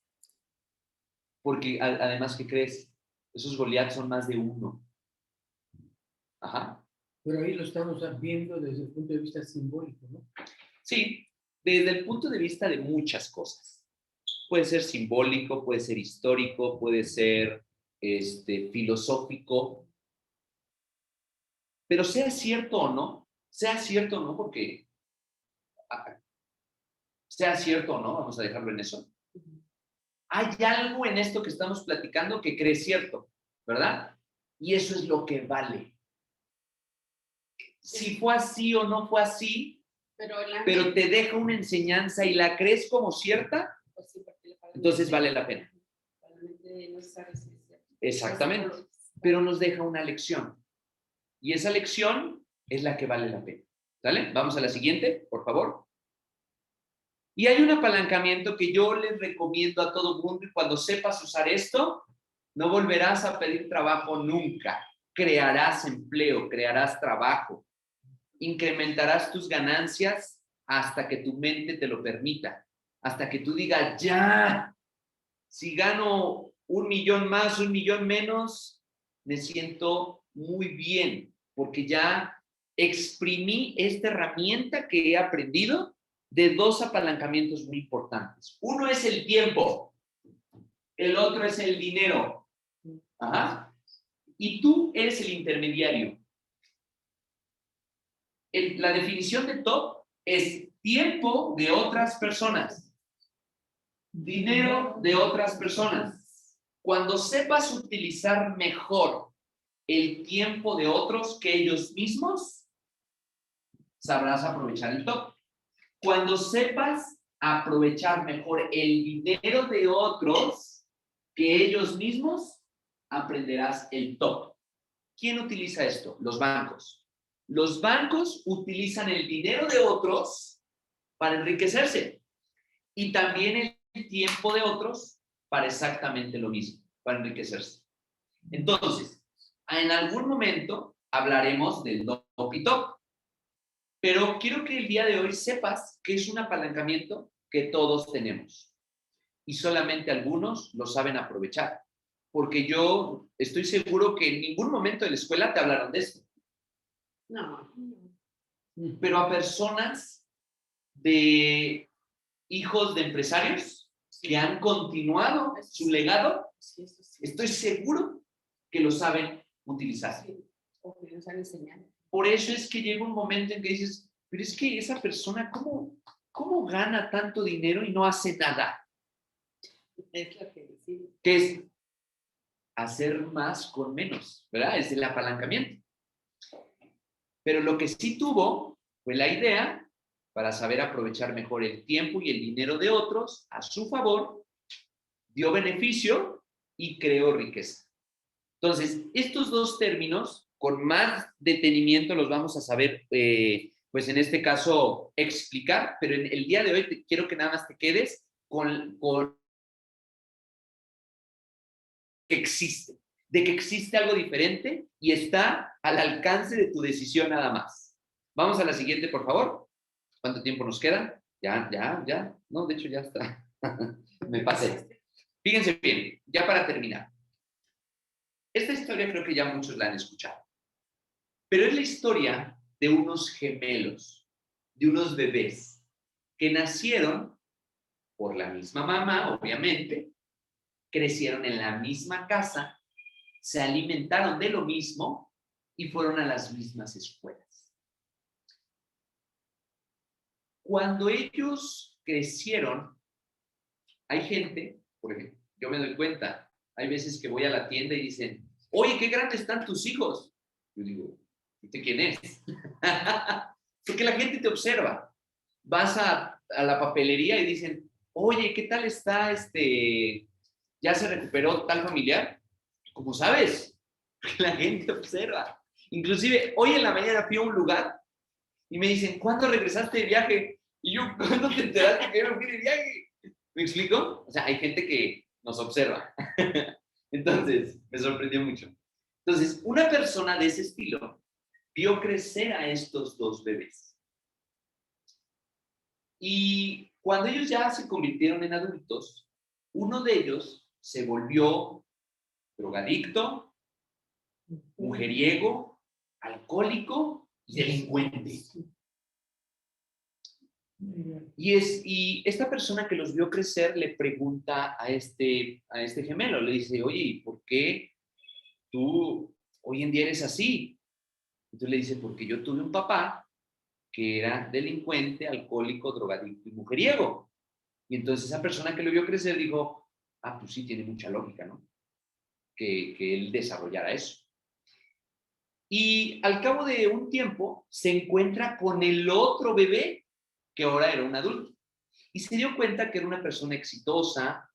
Porque además, ¿qué crees? Esos Goliaths son más de uno. Ajá. Pero ahí lo estamos viendo desde el punto de vista simbólico, ¿no? Sí, desde el punto de vista de muchas cosas. Puede ser simbólico, puede ser histórico, puede ser filosófico. Pero sea cierto o no, porque sea cierto o no, vamos a dejarlo en eso. Hay algo en esto que estamos platicando que cree cierto, ¿verdad? Y eso es lo que vale. Si fue así o no fue así, pero te deja una enseñanza y la crees como cierta, pues sí, entonces vale la pena. No sabe si es cierto. Exactamente. Pero nos deja una lección. Y esa lección es la que vale la pena. ¿Sale? Vamos a la siguiente, por favor. Y hay un apalancamiento que yo les recomiendo a todo mundo y cuando sepas usar esto, no volverás a pedir trabajo nunca. Crearás empleo, crearás trabajo, incrementarás tus ganancias hasta que tu mente te lo permita, hasta que tú digas, ya, si gano 1 millón más, 1 millón menos, me siento muy bien, porque ya exprimí esta herramienta que he aprendido de 2 apalancamientos muy importantes. Uno es el tiempo, el otro es el dinero. Ajá. Y tú eres el intermediario. La definición de top es tiempo de otras personas, dinero de otras personas. Cuando sepas utilizar mejor el tiempo de otros que ellos mismos, sabrás aprovechar el top. Cuando sepas aprovechar mejor el dinero de otros que ellos mismos, aprenderás el top. ¿Quién utiliza esto? Los bancos. Los bancos utilizan el dinero de otros para enriquecerse y también el tiempo de otros para exactamente lo mismo, para enriquecerse. Entonces, en algún momento hablaremos del top y top, pero quiero que el día de hoy sepas que es un apalancamiento que todos tenemos y solamente algunos lo saben aprovechar, porque yo estoy seguro que en ningún momento de la escuela te hablaron de esto. No. Pero a personas de hijos de empresarios que han continuado su legado, estoy seguro que lo saben utilizar. Sí, o que nos han enseñado. Por eso es que llega un momento en que dices, pero es que esa persona, ¿cómo gana tanto dinero y no hace nada? Es lo que decimos. Que es hacer más con menos, ¿verdad? Es el apalancamiento. Pero lo que sí tuvo fue la idea para saber aprovechar mejor el tiempo y el dinero de otros a su favor, dio beneficio y creó riqueza. Entonces, estos 2 términos, con más detenimiento los vamos a saber, pues en este caso, explicar, pero en el día de hoy quiero que nada más te quedes con que existe, de que existe algo diferente y está al alcance de tu decisión nada más. Vamos a la siguiente, por favor. ¿Cuánto tiempo nos queda? Ya. No, de hecho ya está. Me pasé. Fíjense bien, ya para terminar. Esta historia creo que ya muchos la han escuchado. Pero es la historia de unos gemelos, de unos bebés, que nacieron por la misma mamá, obviamente, crecieron en la misma casa, se alimentaron de lo mismo y fueron a las mismas escuelas. Cuando ellos crecieron, hay gente, por ejemplo, yo me doy cuenta, hay veces que voy a la tienda y dicen, oye, qué grandes están tus hijos. Yo digo, ¿usted quién es? Porque la gente te observa. Vas a la papelería y dicen, oye, ¿qué tal está ya se recuperó tal familiar? ¿Cómo sabes? Porque la gente observa. Inclusive, hoy en la mañana fui a un lugar y me dicen, ¿cuándo regresaste de viaje? Y yo, ¿cuándo te enteraste que yo me fui de viaje? ¿Me explico? O sea, hay gente que nos observa. Entonces, me sorprendió mucho. Entonces, una persona de ese estilo vio crecer a estos dos bebés. Y cuando ellos ya se convirtieron en adultos, uno de ellos se volvió drogadicto, mujeriego, alcohólico y delincuente. Y esta persona que los vio crecer le pregunta a este gemelo, le dice, oye, ¿por qué tú hoy en día eres así? Entonces le dice, porque yo tuve un papá que era delincuente, alcohólico, drogadicto y mujeriego. Y entonces esa persona que lo vio crecer dijo, pues sí, tiene mucha lógica, ¿no? Que él desarrollara eso. Y al cabo de un tiempo se encuentra con el otro bebé que ahora era un adulto. Y se dio cuenta que era una persona exitosa,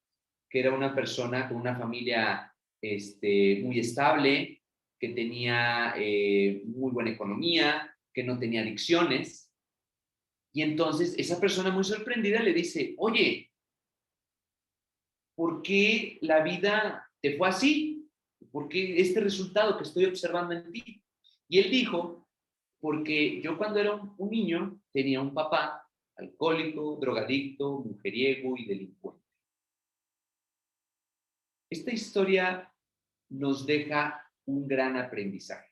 que era una persona con una familia muy estable, que tenía muy buena economía, que no tenía adicciones. Y entonces esa persona muy sorprendida le dice, oye, ¿por qué la vida te fue así? ¿Por qué este resultado que estoy observando en ti? Y él dijo, porque yo cuando era un niño tenía un papá alcohólico, drogadicto, mujeriego y delincuente. Esta historia nos deja un gran aprendizaje.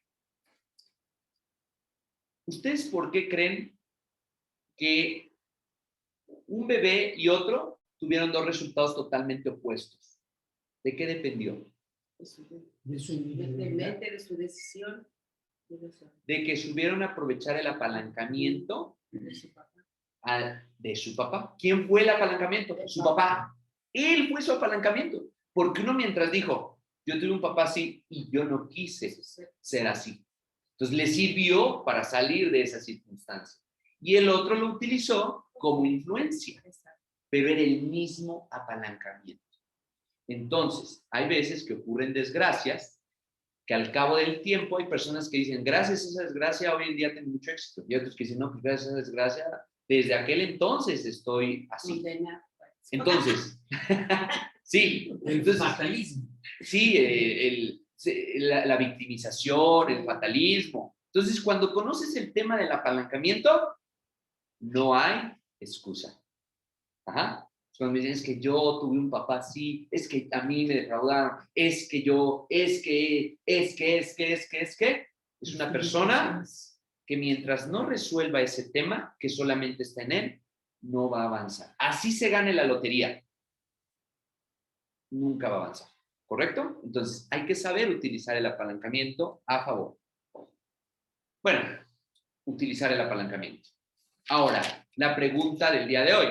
¿Ustedes por qué creen que un bebé y otro tuvieron dos resultados totalmente opuestos? ¿De qué dependió? De su De su decisión. De que supieron aprovechar el apalancamiento De su papá. de su papá. ¿Quién fue el apalancamiento? Su papá. Él fue su apalancamiento. Porque uno mientras dijo, yo tuve un papá así y yo no quise ser así. Entonces le sirvió para salir de esa circunstancia. Y el otro lo utilizó como influencia, pero era el mismo apalancamiento. Entonces, hay veces que ocurren desgracias que al cabo del tiempo hay personas que dicen, gracias a esa desgracia hoy en día tengo mucho éxito. Y otros que dicen, no, pues gracias a esa desgracia, desde aquel entonces estoy así. Entonces, sí. El fatalismo. Sí, la victimización, el fatalismo. Entonces, cuando conoces el tema del apalancamiento, no hay excusa. Ajá. Cuando me dicen, es que yo tuve un papá así, es que a mí me defraudaron, es que yo, es una persona que mientras no resuelva ese tema, que solamente está en él, no va a avanzar. Así se gane la lotería. Nunca va a avanzar. ¿Correcto? Entonces, hay que saber utilizar el apalancamiento a favor. Bueno, utilizar el apalancamiento. Ahora, la pregunta del día de hoy.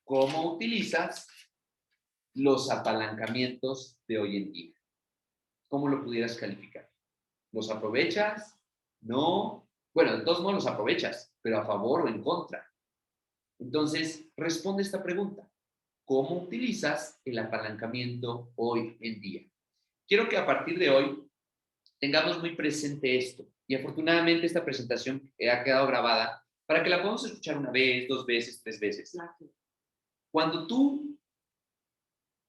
¿Cómo utilizas los apalancamientos de hoy en día? ¿Cómo lo pudieras calificar? ¿Los aprovechas? ¿No? Bueno, de todos modos los aprovechas, pero a favor o en contra. Entonces, responde esta pregunta. ¿Cómo utilizas el apalancamiento hoy en día? Quiero que a partir de hoy tengamos muy presente esto. Y afortunadamente esta presentación ha quedado grabada para que la podamos escuchar una vez, 2 veces, 3 veces. Cuando tú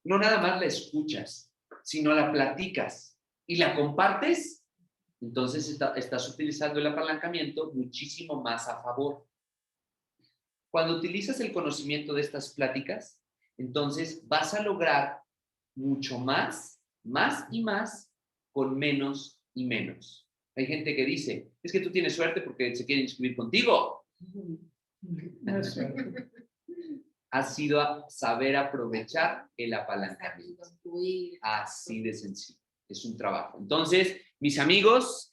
no nada más la escuchas, sino la platicas y la compartes, entonces estás utilizando el apalancamiento muchísimo más a favor. Cuando utilizas el conocimiento de estas pláticas, entonces vas a lograr mucho más y más, con menos y menos. Hay gente que dice, es que tú tienes suerte porque se quieren inscribir contigo. Ha sido a saber aprovechar el apalancamiento. Así de sencillo. Es un trabajo. Entonces, mis amigos,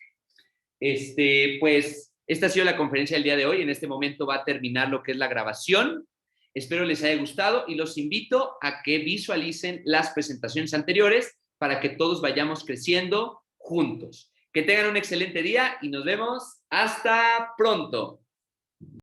pues esta ha sido la conferencia del día de hoy. En este momento va a terminar lo que es la grabación. Espero les haya gustado y los invito a que visualicen las presentaciones anteriores para que todos vayamos creciendo juntos. Que tengan un excelente día y nos vemos hasta pronto.